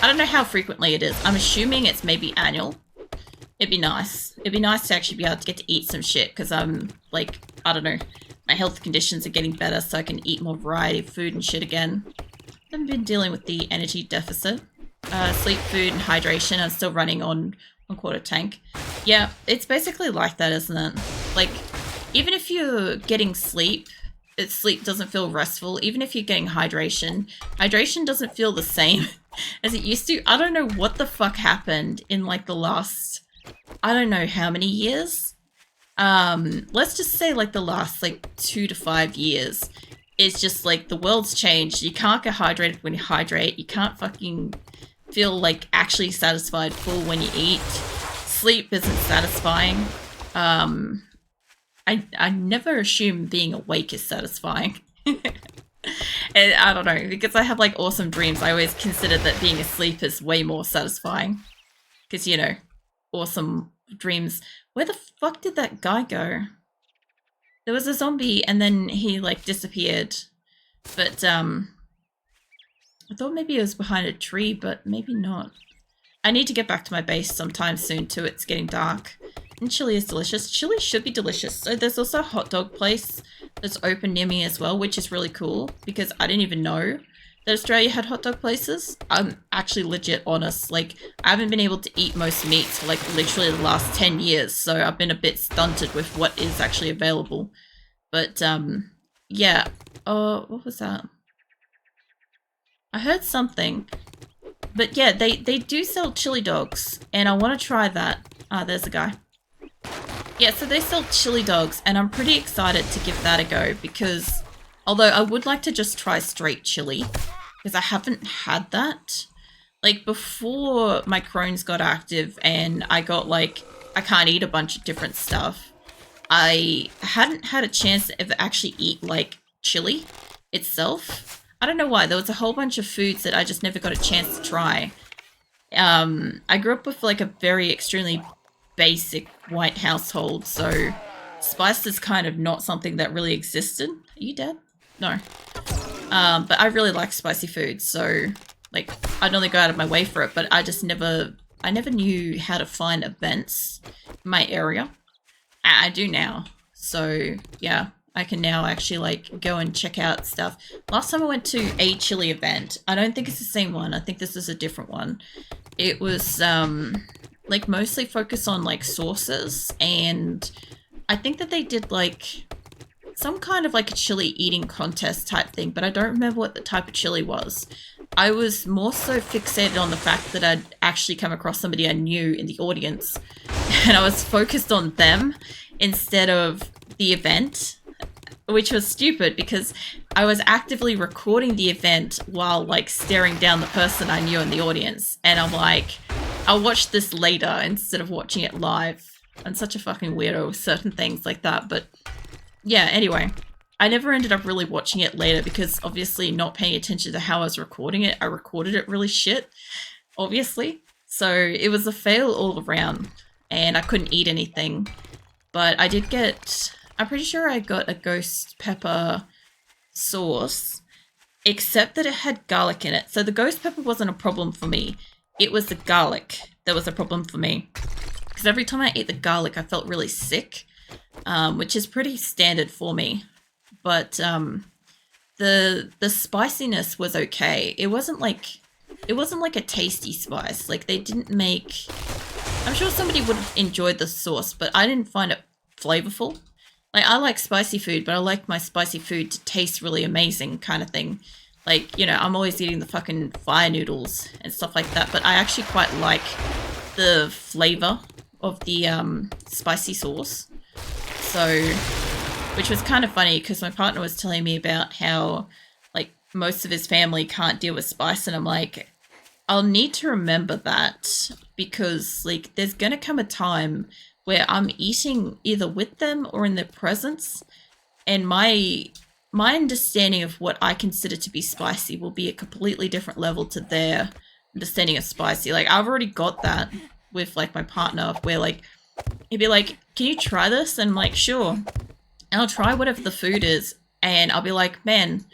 I don't know how frequently it is. I'm assuming it's maybe annual. It'd be nice. It'd be nice to actually be able to get to eat some shit, because I'm, like, I don't know, my health conditions are getting better so I can eat more variety of food and shit again. I've been dealing with the energy deficit. Sleep, food, and hydration. I'm still running on 1/4 tank. Yeah, it's basically like that, isn't it? Like, even if you're getting sleep, sleep doesn't feel restful. Even if you're getting hydration, hydration doesn't feel the same as it used to. I don't know what the fuck happened in, like, the last, I don't know how many years. Let's just say, like, the last, like, 2 to 5 years. It's just, like, the world's changed. You can't get hydrated when you hydrate. You can't fucking feel, like, actually satisfied full when you eat. Sleep isn't satisfying. I never assume being awake is satisfying. And I don't know, because I have, like, awesome dreams, I always consider that being asleep is way more satisfying. Because, you know, awesome dreams. Where the fuck did that guy go? There was a zombie and then he, like, disappeared. But, I thought maybe it was behind a tree, but maybe not. I need to get back to my base sometime soon too. It's getting dark. And chili is delicious. Chili should be delicious. So there's also a hot dog place that's open near me as well, which is really cool because I didn't even know that Australia had hot dog places. I'm actually legit honest. Like, I haven't been able to eat most meats for, like, literally the last 10 years. So I've been a bit stunted with what is actually available. But, yeah. Oh, what was that? I heard something. But yeah, they do sell chili dogs, and I want to try that. Ah, there's a guy. Yeah, so they sell chili dogs, and I'm pretty excited to give that a go, because although I would like to just try straight chili, because I haven't had that. Like, before my Crohn's got active and I got, like, I can't eat a bunch of different stuff, I hadn't had a chance to ever actually eat, like, chili itself. I don't know why. There was a whole bunch of foods that I just never got a chance to try. I grew up with, like, a very extremely basic white household, so spice is kind of not something that really existed. Are you dead? No. But I really like spicy food, so, like, I'd only go out of my way for it, but I never knew how to find events in my area. I do now. So, yeah. I can now actually, like, go and check out stuff. Last time I went to a chili event, I don't think it's the same one. I think this is a different one. It was, like, mostly focused on, like, sauces, and I think that they did, like, some kind of, like, a chili eating contest type thing, but I don't remember what the type of chili was. I was more so fixated on the fact that I'd actually come across somebody I knew in the audience, and I was focused on them instead of the event. Which was stupid because I was actively recording the event while, like, staring down the person I knew in the audience. And I'm like, I'll watch this later instead of watching it live. I'm such a fucking weirdo with certain things like that. But yeah, anyway, I never ended up really watching it later because obviously not paying attention to how I was recording it. I recorded it really shit, obviously. So it was a fail all around and I couldn't eat anything. But I did get... I'm pretty sure I got a ghost pepper sauce, except that it had garlic in it. So the ghost pepper wasn't a problem for me. It was the garlic that was a problem for me. Because every time I ate the garlic, I felt really sick, which is pretty standard for me. But the spiciness was okay. It wasn't like a tasty spice. Like, they didn't make... I'm sure somebody would have enjoyed the sauce, but I didn't find it flavorful. Like, I like spicy food, but I like my spicy food to taste really amazing kind of thing. Like, you know, I'm always eating the fucking fire noodles and stuff like that, but I actually quite like the flavor of the spicy sauce. So, which was kind of funny because my partner was telling me about how, like, most of his family can't deal with spice, and I'm like, I'll need to remember that because, like, there's gonna come a time where I'm eating either with them or in their presence, and my understanding of what I consider to be spicy will be a completely different level to their understanding of spicy. Like, I've already got that with, like, my partner, where, like, he'd be like, can you try this? And I'm like, sure. And I'll try whatever the food is, and I'll be like, man,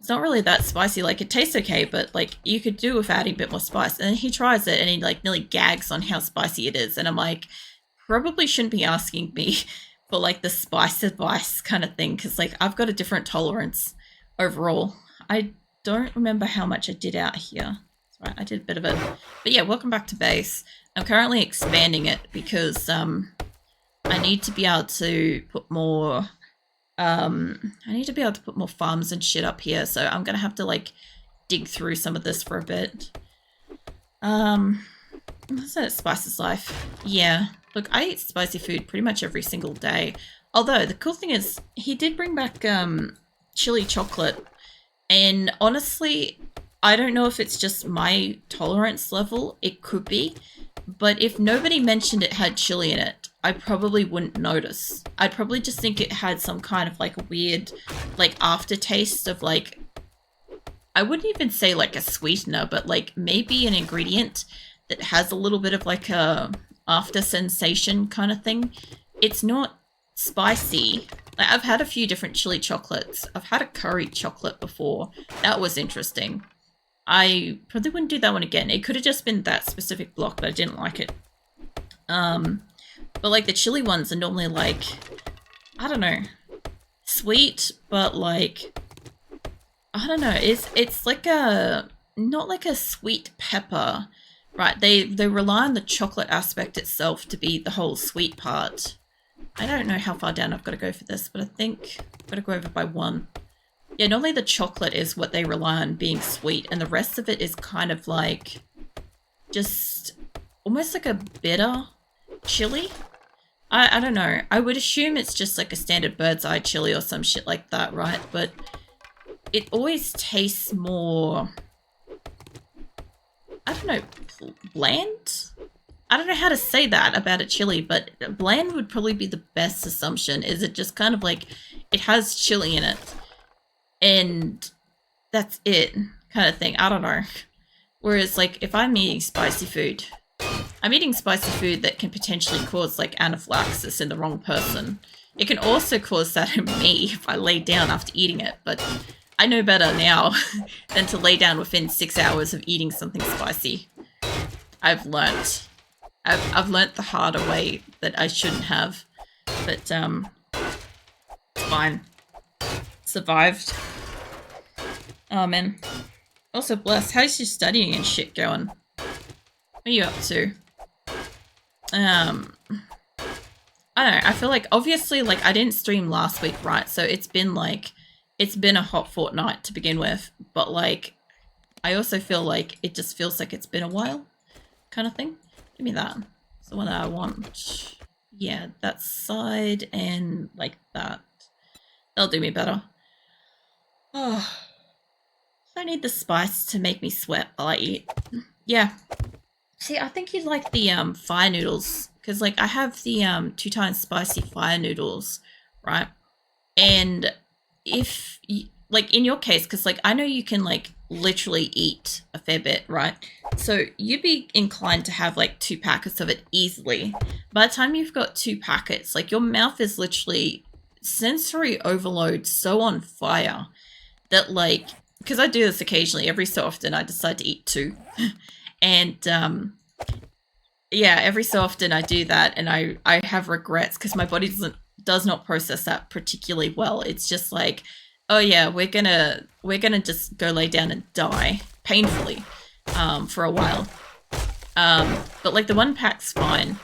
it's not really that spicy. Like, it tastes okay, but like you could do with adding a bit more spice. And then he tries it and he like nearly gags on how spicy it is. And I'm like, probably shouldn't be asking me for like the spice advice kind of thing, because like I've got a different tolerance overall. I don't remember how much I did out here. That's right, I did a bit of it. But yeah, welcome back to base. I'm currently expanding it because I need to be able to put more farms and shit up here, so I'm gonna have to like dig through some of this for a bit. What's that? Spices life. Yeah. Look, I eat spicy food pretty much every single day. Although the cool thing is he did bring back chili chocolate, and honestly, I don't know if it's just my tolerance level. It could be. But if nobody mentioned it had chili in it, I probably wouldn't notice. I'd probably just think it had some kind of like a weird like aftertaste of like, I wouldn't even say like a sweetener, but like maybe an ingredient that has a little bit of like a after sensation kind of thing. It's not spicy. Like, I've had a few different chili chocolates. I've had a curry chocolate before. That was interesting. I probably wouldn't do that one again. It could have just been that specific block, but I didn't like it. But like the chili ones are normally like, I don't know, sweet, but like, I don't know. It's like a, not like a sweet pepper, right? They rely on the chocolate aspect itself to be the whole sweet part. I don't know how far down I've got to go for this, but I think I've got to go over by one. Yeah, normally the chocolate is what they rely on being sweet, and the rest of it is kind of like just almost like a bitter chili. I don't know. I would assume it's just like a standard bird's eye chili or some shit like that, right? But it always tastes more, I don't know, bland? I don't know how to say that about a chili, but bland would probably be the best assumption. Is it just kind of like, it has chili in it, and that's it kind of thing. I don't know. Whereas like if I'm eating spicy food, I'm eating spicy food that can potentially cause like anaphylaxis in the wrong person. It can also cause that in me if I lay down after eating it, but I know better now than to lay down within 6 hours of eating something spicy. I've learnt. I've learnt the harder way that I shouldn't have, but it's fine. Survived. Oh man. Also, Bless, how's your studying and shit going? What are you up to? I don't know, I feel like, obviously, like, I didn't stream last week, right? So it's been a hot fortnight to begin with, but like, I also feel like it just feels like it's been a while, kind of thing. Give me that. It's the one that I want. Yeah, that side and like that. That'll do me better. Oh, I need the spice to make me sweat while I eat. Yeah. See, I think you'd like the fire noodles, because like I have the 2 times spicy fire noodles, right? And if you, like in your case, because like I know you can like literally eat a fair bit, right? So you'd be inclined to have like 2 packets of it easily. By the time you've got 2 packets, like your mouth is literally sensory overload, so on fire that like, because I do this occasionally, every so often I decide to eat 2. And yeah, every so often I do that, and I have regrets because my body does not process that particularly well. It's just like, oh yeah, we're gonna just go lay down and die painfully for a while. But like the 1 pack's fine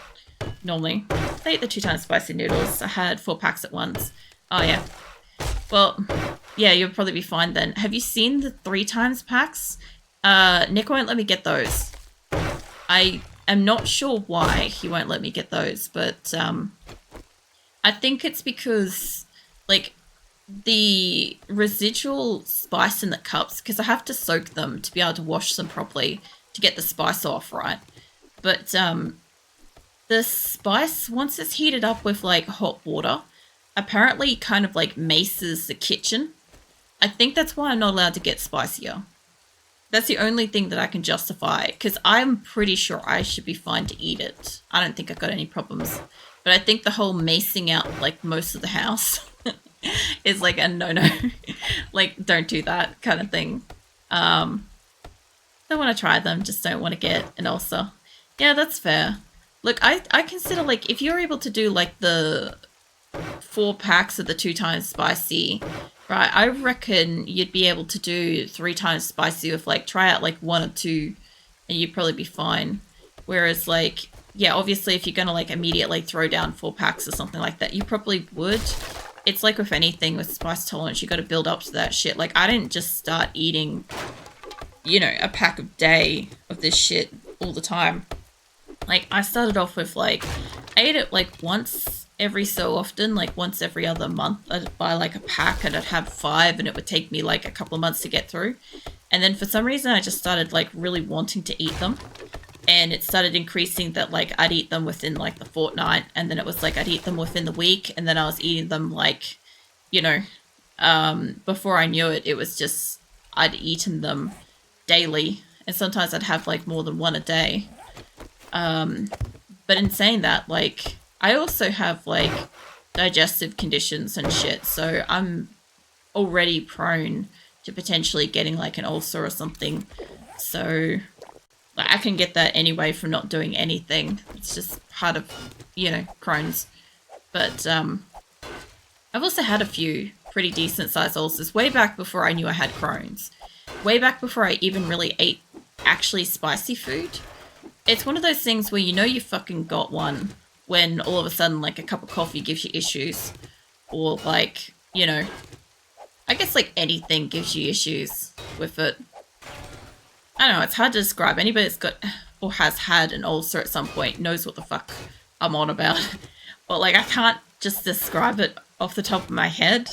normally. I ate the 2 times spicy noodles. I had 4 packs at once. Oh yeah. Well, yeah, you'll probably be fine then. Have you seen the 3 times packs? Nick won't let me get those. I am not sure why he won't let me get those, but I think it's because like the residual spice in the cups, because I have to soak them to be able to wash them properly to get the spice off, right? But the spice, once it's heated up with like hot water, apparently kind of like maces the kitchen. I think that's why I'm not allowed to get spicier. That's the only thing that I can justify, because I'm pretty sure I should be fine to eat it. I don't think I've got any problems. But I think the whole macing out like most of the house is like a no-no. Like, don't do that kind of thing. Don't want to try them, just don't want to get an ulcer. Yeah, that's fair. Look, I consider, like, if you're able to do, like, the 4 packs of the 2 times spicy, right, I reckon you'd be able to do 3 times spicy with, like, try out, like, 1 or 2, and you'd probably be fine. Whereas, like, yeah, obviously if you're gonna, like, immediately throw down 4 packs or something like that, you probably would. It's like with anything with spice tolerance, you gotta build up to that shit. Like, I didn't just start eating, you know, a pack a day of this shit all the time. Like, I started off with, like, I ate it, like, once every so often, like, once every other month. I'd buy, like, a pack and I'd have 5 and it would take me, like, a couple of months to get through. And then for some reason, I just started, like, really wanting to eat them. And it started increasing that, like, I'd eat them within, like, the fortnight. And then it was, like, I'd eat them within the week. And then I was eating them, like, you know, before I knew it, it was just, I'd eaten them daily. And sometimes I'd have, like, more than 1 a day. But in saying that, like, I also have, like, digestive conditions and shit. So I'm already prone to potentially getting, like, an ulcer or something. So I can get that anyway from not doing anything. It's just part of, you know, Crohn's. But I've also had a few pretty decent sized ulcers way back before I knew I had Crohn's. Way back before I even really ate actually spicy food. It's one of those things where you know you fucking got one when all of a sudden, like, a cup of coffee gives you issues. Or, like, you know, I guess, like, anything gives you issues with it. I don't know, it's hard to describe. Anybody that's got or has had an ulcer at some point knows what the fuck I'm on about. But, like, I can't just describe it off the top of my head.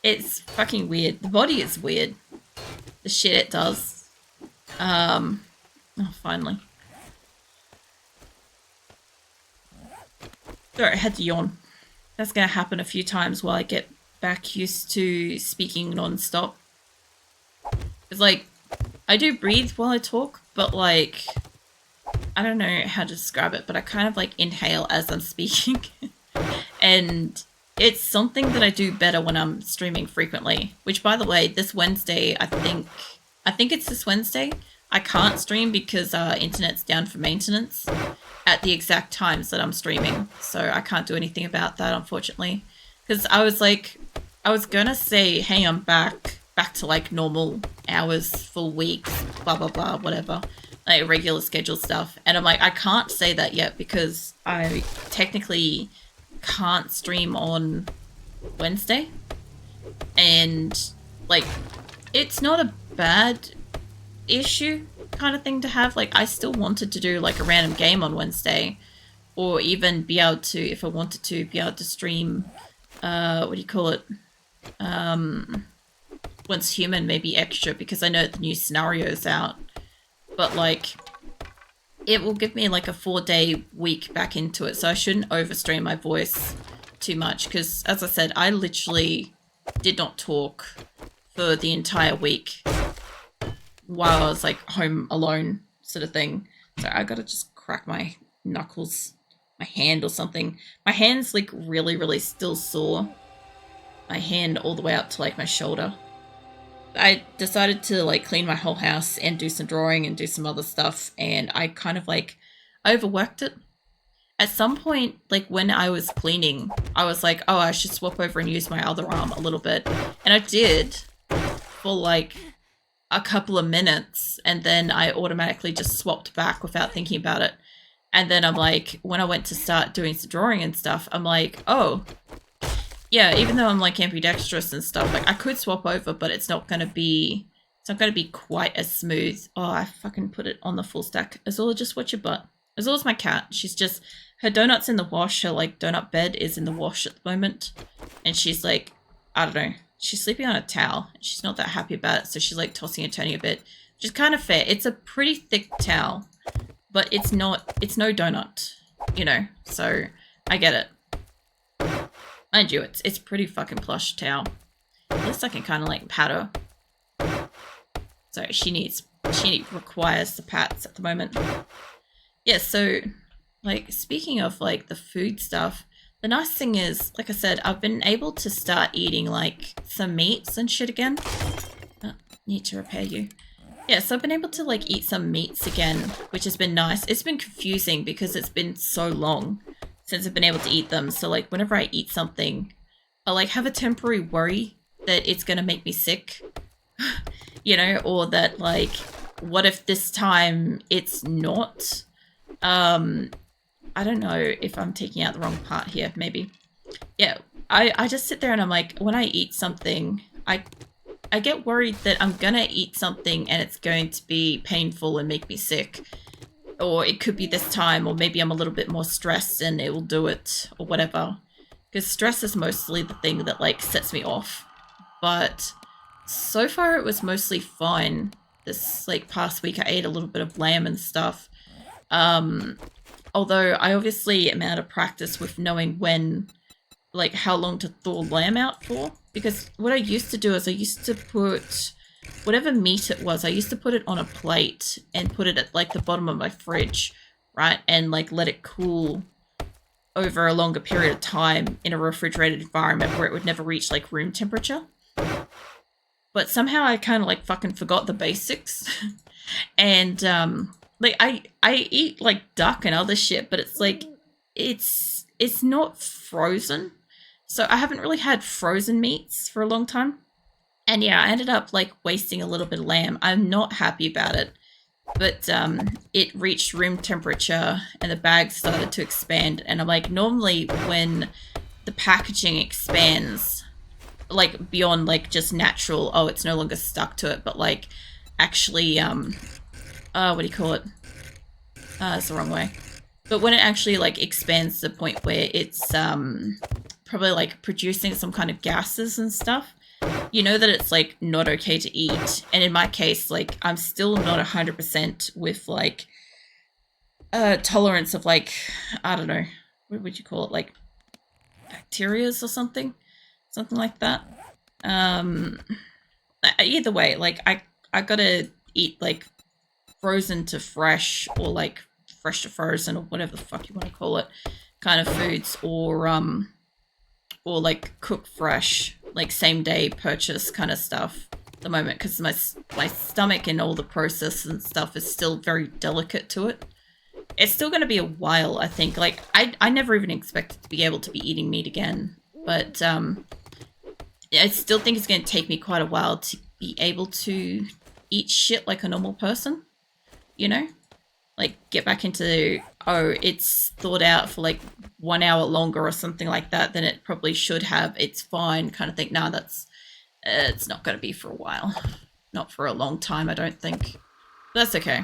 It's fucking weird. The body is weird. The shit it does. Oh, finally. Sorry, I had to yawn. That's gonna happen a few times while I get back used to speaking non-stop. It's like, I do breathe while I talk, but, like, I don't know how to describe it, but I kind of, like, inhale as I'm speaking. And it's something that I do better when I'm streaming frequently. Which, by the way, this Wednesday, I think it's this Wednesday, I can't stream because internet's down for maintenance at the exact times that I'm streaming. So I can't do anything about that, unfortunately. Because I was gonna say, hey, I'm back to, like, normal hours, full weeks, blah blah blah, whatever, like regular schedule stuff. And I'm like, I can't say that yet because I technically can't stream on Wednesday. And, like, it's not a bad issue kind of thing to have. Like, I still wanted to do, like, a random game on Wednesday, or even be able to, if I wanted to, be able to stream what do you call it, Once Human, maybe extra, because I know the new scenario's out. But, like, it will give me, like, a 4-day week back into it, so I shouldn't overstrain my voice too much, because, as I said, I literally did not talk for the entire week while I was, like, home alone, sort of thing. So I gotta just crack my knuckles, my hand or something. My hand's, like, really, really still sore. My hand all the way up to, like, my shoulder. I decided to, like, clean my whole house and do some drawing and do some other stuff, and I kind of, like, overworked it. At some point, like, when I was cleaning, I was like, oh, I should swap over and use my other arm a little bit. And I did for, like, a couple of minutes, and then I automatically just swapped back without thinking about it. And then I'm like, when I went to start doing some drawing and stuff, I'm like, oh, yeah, even though I'm, like, ambidextrous and stuff, like, I could swap over, but it's not gonna be quite as smooth. Oh, I fucking put it on the full stack. Azula, just watch your butt. Azula's my cat. She's just, her donut's in the wash. Her, like, donut bed is in the wash at the moment. And she's, like, I don't know. She's sleeping on a towel. She's not that happy about it, so she's, like, tossing and turning a bit. Which is kind of fair. It's a pretty thick towel, but it's no donut, you know? So, I get it. Mind you, it's pretty fucking plush towel. At least I can kind of, like, pat her. So she requires the pats at the moment. Yeah, so, like, speaking of, like, the food stuff, The nice thing is, like I said, I've been able to start eating like some meats and shit again. Need to repair you. Yeah, so I've been able to like eat some meats again, which has been nice. It's been confusing because it's been so long since I've been able to eat them. So like whenever I eat something, I like have a temporary worry that it's gonna make me sick, you know, or that like, what if this time it's not? I don't know if I'm taking out the wrong part here, maybe. Yeah, I just sit there and I'm like, when I eat something, I get worried that I'm gonna eat something and it's going to be painful and make me sick. Or it could be this time, or maybe I'm a little bit more stressed and it will do it, or whatever. Because stress is mostly the thing that like sets me off. But so far it was mostly fine. This like past week I ate a little bit of lamb and stuff. Although I obviously am out of practice with knowing when, like how long to thaw lamb out for. Because what I used to do is I used to put whatever meat it was, I used to put it on a plate and put it at like the bottom of my fridge, right? And like let it cool over a longer period of time in a refrigerated environment where it would never reach like room temperature. But somehow I kind of like fucking forgot the basics. And like I eat like duck and other shit, but it's like it's not frozen. So I haven't really had frozen meats for a long time. And yeah, I ended up like wasting a little bit of lamb. I'm not happy about it. But it reached room temperature and the bag started to expand. And I'm like, normally when the packaging expands, like beyond like just natural, oh, it's no longer stuck to it, but like actually, what do you call it? It's the wrong way. But when it actually like expands to the point where it's probably like producing some kind of gases and stuff, you know that it's like not okay to eat. And in my case, like I'm still not 100% with like tolerance of like, I don't know, what would you call it, like bacterias or something like that. Either way, like I gotta eat like frozen to fresh, or like fresh to frozen, or whatever the fuck you want to call it, kind of foods, or like cook fresh, like same day purchase kind of stuff at the moment, because my stomach and all the process and stuff is still very delicate to it. It's still going to be a while, I think. Like I never even expected to be able to be eating meat again, but I still think it's going to take me quite a while to be able to eat shit like a normal person, you know? Like get back into, oh, it's thawed out for like 1 hour longer or something like that than it probably should have. It's fine kind of thing. No, that's, it's not going to be for a while. Not for a long time, I don't think. That's okay.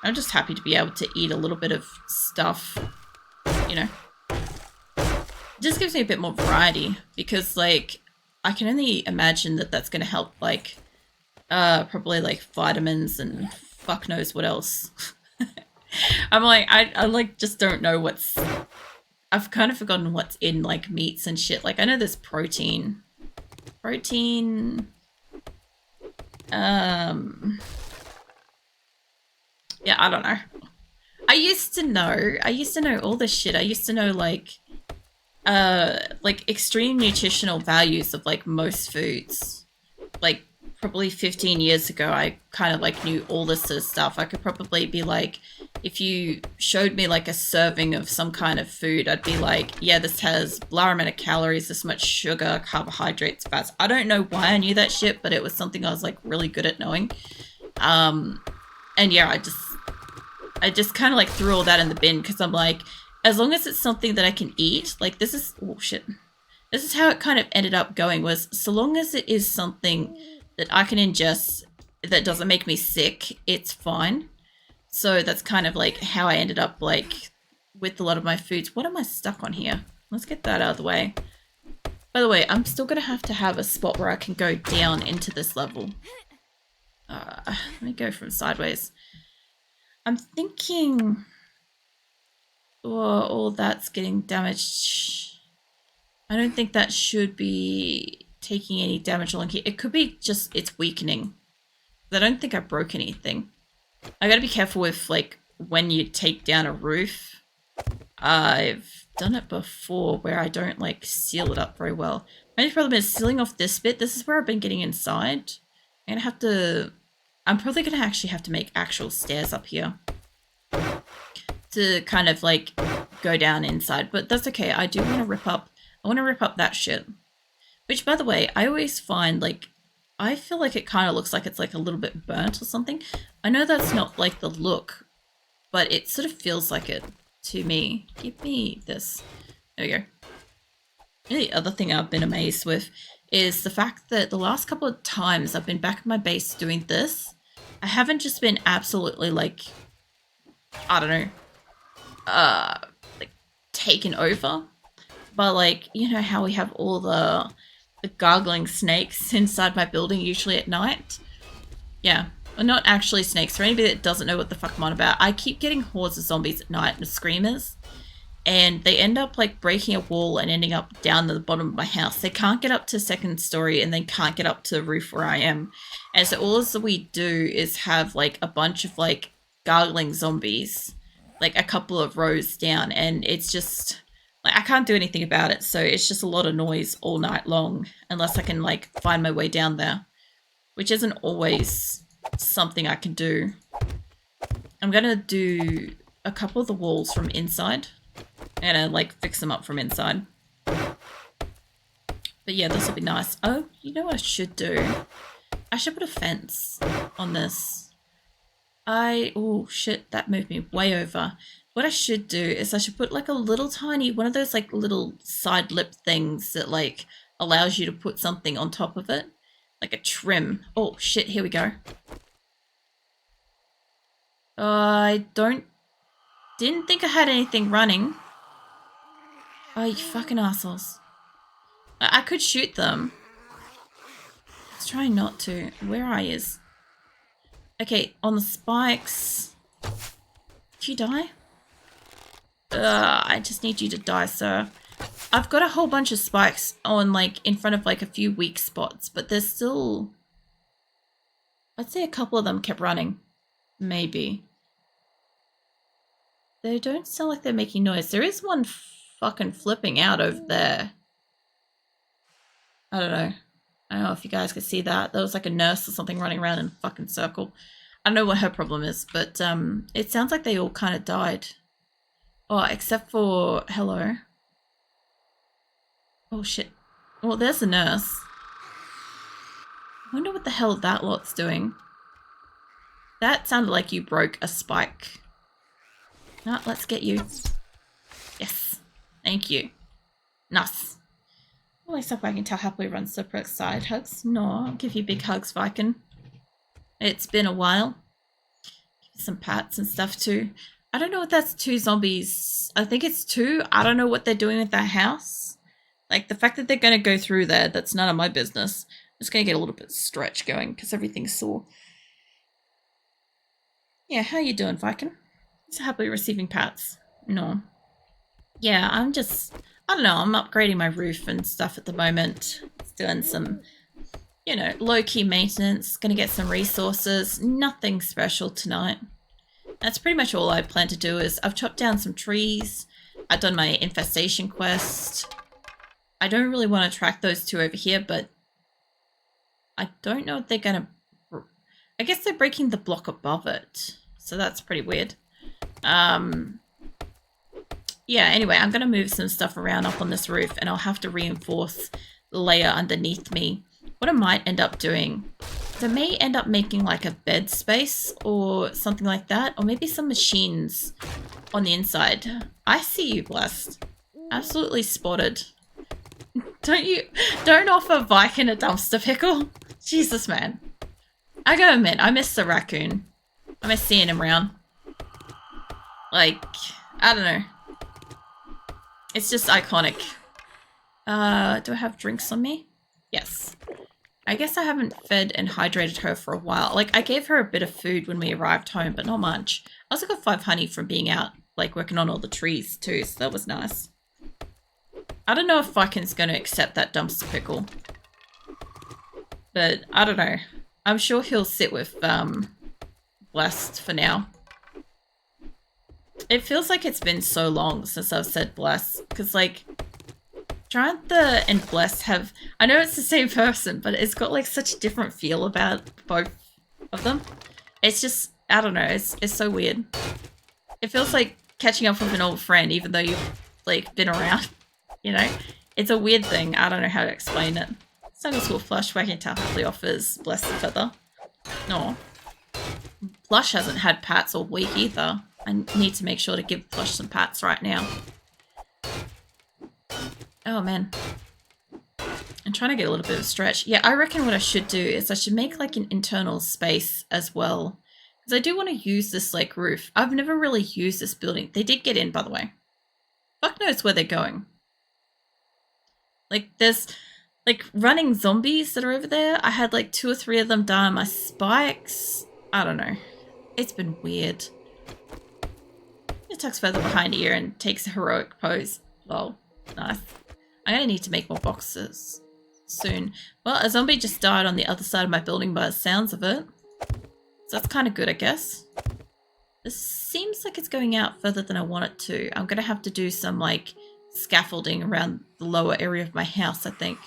I'm just happy to be able to eat a little bit of stuff, you know. It just gives me a bit more variety, because like I can only imagine that that's going to help like probably like vitamins and fuck knows what else. I'm like, I like just don't know what's, I've kind of forgotten what's in like meats and shit. Like I know there's protein, yeah, I don't know. I used to know all this shit. I used to know like extreme nutritional values of like most foods. Like probably 15 years ago, I kind of like knew all this sort of stuff. I could probably be like, if you showed me like a serving of some kind of food, I'd be like, yeah, this has blah amount of calories, this much sugar, carbohydrates, fats. I don't know why I knew that shit, but it was something I was like really good at knowing. And yeah, I just kind of like threw all that in the bin, because I'm like, as long as it's something that I can eat, like this is, oh shit. This is how it kind of ended up going, was so long as it is something that I can ingest that doesn't make me sick, it's fine. So that's kind of like how I ended up like with a lot of my foods. What am I stuck on here? Let's get that out of the way. By the way, I'm still going to have a spot where I can go down into this level. Let me go from sideways. I'm thinking, oh, all that's getting damaged. I don't think that should be taking any damage along here. It could be just it's weakening. I don't think I broke anything. I gotta be careful with like when you take down a roof. I've done it before where I don't like seal it up very well. My only problem is sealing off this bit. This is where I've been getting inside. I'm probably gonna actually have to make actual stairs up here to kind of like go down inside, but that's okay. I want to rip up that shit. Which, by the way, I always find like, I feel like it kind of looks like it's like a little bit burnt or something. I know that's not like the look, but it sort of feels like it to me. Give me this. There we go. The other thing I've been amazed with is the fact that the last couple of times I've been back at my base doing this, I haven't just been absolutely like, I don't know, like taken over. But like, you know how we have all the gargling snakes inside my building usually at night? Yeah. Well, not actually snakes. For anybody that doesn't know what the fuck I'm on about, I keep getting hordes of zombies at night and screamers. And they end up like breaking a wall and ending up down to the bottom of my house. They can't get up to second story and then can't get up to the roof where I am. And so all that we do is have like a bunch of like gargling zombies, like a couple of rows down, and it's just like I can't do anything about it. So it's just a lot of noise all night long unless I can like find my way down there, which isn't always something I can do. I'm gonna do a couple of the walls from inside. I'm gonna like fix them up from inside. But yeah, this will be nice. Oh, you know what I should do? I should put a fence on this. Oh shit, that moved me way over. What I should do is I should put like a little tiny, one of those like little side lip things that like allows you to put something on top of it. Like a trim. Oh shit, here we go. I didn't think I had anything running. Oh, you fucking assholes. I could shoot them. Let's try not to. Where are you? Okay, on the spikes. Did you die? I just need you to die, sir. I've got a whole bunch of spikes on, like, in front of, like, a few weak spots, but there's still... I'd say a couple of them kept running. Maybe. They don't sound like they're making noise. There is one fucking flipping out over there. I don't know. I don't know if you guys could see that. There was like a nurse or something running around in a fucking circle. I don't know what her problem is, but it sounds like they all kind of died. Oh, except for... Hello. Oh, shit. Well, there's the nurse. I wonder what the hell that lot's doing. That sounded like you broke a spike. No, let's get you. Yes. Thank you. Nice. Well, except I can tell happily runs separate side hugs. No, I'll give you big hugs, Viking. It's been a while. Some pats and stuff too. I don't know if that's 2 zombies. I think it's 2. I don't know what they're doing with that house. Like, the fact that they're going to go through there, that's none of my business. I'm just going to get a little bit stretch going because everything's sore. Yeah, how you doing, Viking? So happily receiving pats. No. Yeah, I don't know, I'm upgrading my roof and stuff at the moment. It's doing some, you know, low-key maintenance. Gonna get some resources. Nothing special tonight. That's pretty much all I plan to do is I've chopped down some trees. I've done my infestation quest. I don't really want to track those 2 over here, but I don't know if they're gonna... I guess they're breaking the block above it. So that's pretty weird. Yeah, anyway, I'm going to move some stuff around up on this roof and I'll have to reinforce the layer underneath me. What I might end up doing is I may end up making like a bed space or something like that, or maybe some machines on the inside. I see you, Blessed. Absolutely spotted. Don't offer Viking a dumpster pickle. Jesus, man. I gotta admit, I miss the raccoon. I miss seeing him around. Like, I don't know. It's just iconic. Do I have drinks on me? Yes. I guess I haven't fed and hydrated her for a while. Like, I gave her a bit of food when we arrived home, but not much. I also got 5 honey from being out, like, working on all the trees, too, so that was nice. I don't know if Viking's going to accept that dumpster pickle. But, I don't know. I'm sure he'll sit with, Blessed for now. It feels like it's been so long since I've said bless, because like Triantha and Bless have, I know it's the same person, but it's got like such a different feel about both of them. It's just, I don't know, it's so weird. It feels like catching up with an old friend, even though you've like been around, you know? It's a weird thing, I don't know how to explain it. Snuggle School Flush, Wagging Tail happily offers Bless the feather. No. Blush hasn't had pats all week either. I need to make sure to give Blush some pats right now. Oh man. I'm trying to get a little bit of a stretch. Yeah, I reckon what I should do is I should make like an internal space as well. Because I do want to use this like roof. I've never really used this building. They did get in, by the way. Fuck knows where they're going. Like there's like running zombies that are over there. I had like 2 or 3 of them die on my spikes. I don't know. It's been weird. It tucks further behind ear and takes a heroic pose. Lol. Nice. I'm gonna need to make more boxes soon. Well, a zombie just died on the other side of my building by the sounds of it. So that's kind of good, I guess. This seems like it's going out further than I want it to. I'm gonna have to do some like scaffolding around the lower area of my house, I think.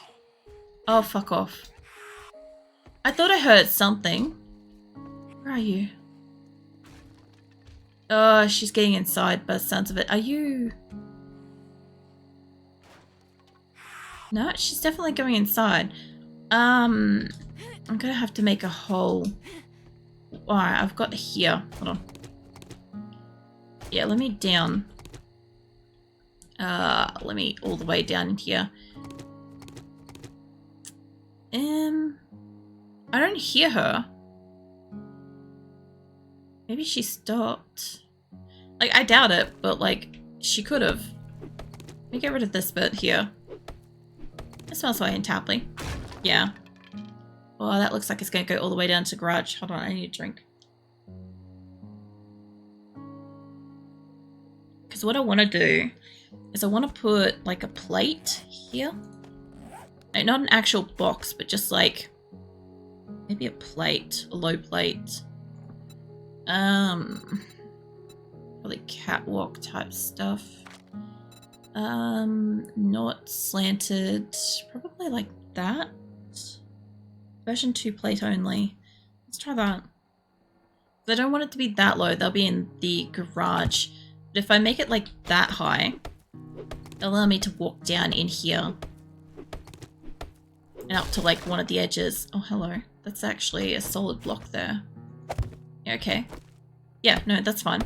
Oh, fuck off. I thought I heard something. Where are you? Oh, she's getting inside by the sounds of it. Are you... No, she's definitely going inside. I'm gonna have to make a hole. Alright, I've got here. Hold on. Yeah, let me down. Let me all the way down in here. I don't hear her. Maybe she stopped. Like, I doubt it, but like, she could have. Let me get rid of this bit here. It smells like Tapley. Yeah. Oh, that looks like it's going to go all the way down to garage. Hold on, I need a drink. Because what I want to do is I want to put like a plate here. Like, not an actual box, but just like maybe a plate, a low plate. Probably catwalk type stuff. Not slanted, probably like that. Version 2 plate only. Let's try that. I don't want it to be that low, they'll be in the garage. But if I make it like that high, it'll allow me to walk down in here. And up to like one of the edges. Oh, hello. That's actually a solid block there. Yeah, okay. Yeah, no, that's fine.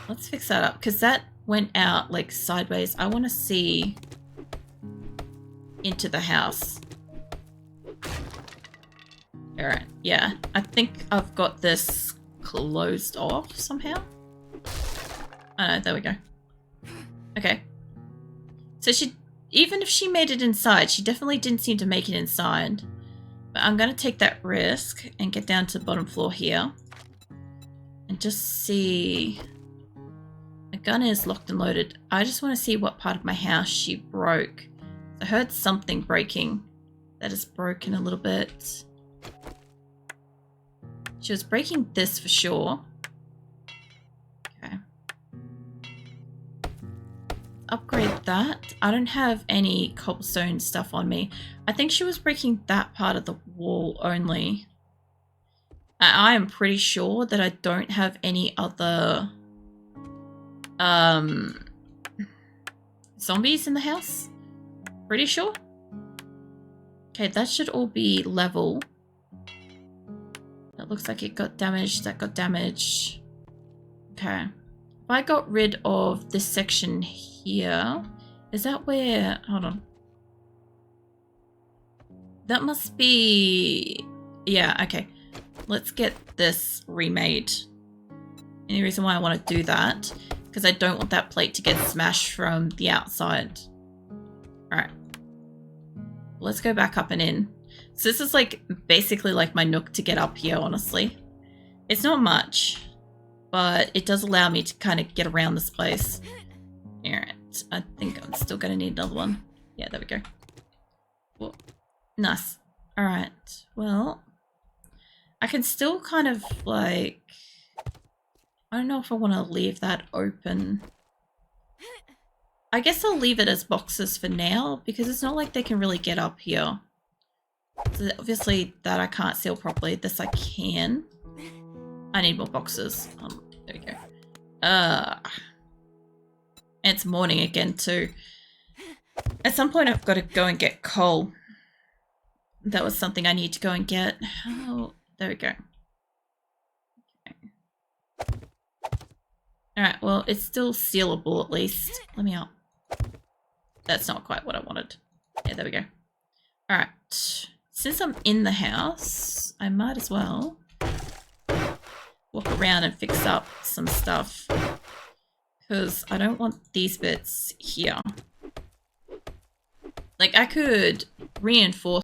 Let's fix that up, because that went out like sideways. I want to see into the house. Alright, yeah. I think I've got this closed off somehow. Oh no, there we go. Okay. So she, even if she made it inside, she definitely didn't seem to make it inside. But I'm going to take that risk and get down to the bottom floor here. And just see... My gun is locked and loaded. I just want to see what part of my house she broke. I heard something breaking. That is broken a little bit. She was breaking this for sure. Okay. Upgrade that. I don't have any cobblestone stuff on me. I think she was breaking that part of the wall only. I am pretty sure that I don't have any other zombies in the house. Pretty sure. Okay, that should all be level. That looks like it got damaged. That got damaged. Okay. If I got rid of this section here, is that where... Hold on. That must be... Yeah, okay. Let's get this remade. Any reason why I want to do that? Because I don't want that plate to get smashed from the outside. Alright. Let's go back up and in. So this is like basically like my nook to get up here, honestly. It's not much, but it does allow me to kind of get around this place. Alright, I think I'm still going to need another one. Yeah, there we go. Whoa. Nice. Alright, well, I can still kind of like I don't know if I want to leave that open. I guess I'll leave it as boxes for now because it's not like they can really get up here. So obviously that I can't seal properly. This I can. I need more boxes. There we go. It's morning again too. At some point I've got to go and get coal. That was something I need to go and get. Oh, there we go. Okay. Alright, well, it's still sealable at least. Let me out. That's not quite what I wanted. Yeah, there we go. Alright. Since I'm in the house, I might as well walk around and fix up some stuff. Because I don't want these bits here. Like, I could reinforce